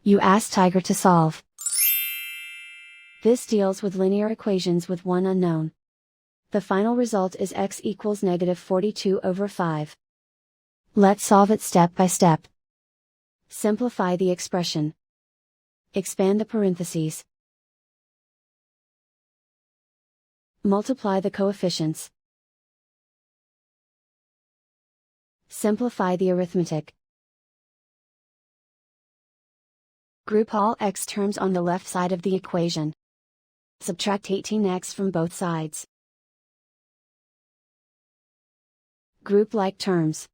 You ask Tiger to solve. This deals with linear equations with one unknown. The final result is x equals -42/5. Let's solve it step by step. Simplify the expression. Expand the parentheses. Multiply the coefficients. Simplify the arithmetic. Group all x terms on the left side of the equation. Subtract 18x from both sides. Group like terms.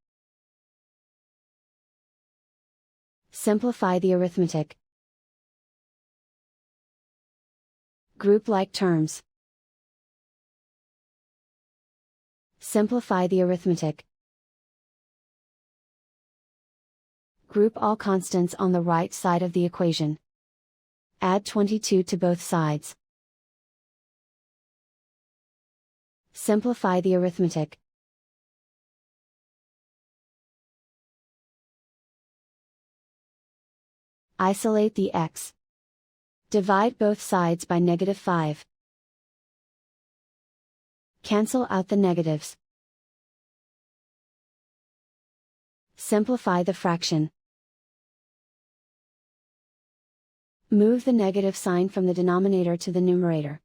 Simplify the arithmetic. Group like terms. Simplify the arithmetic. Group all constants on the right side of the equation. Add 22 to both sides. Simplify the arithmetic. Isolate the x. Divide both sides by -5. Cancel out the negatives. Simplify the fraction. Move the negative sign from the denominator to the numerator.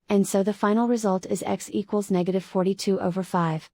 And so the final result is x equals -42/5.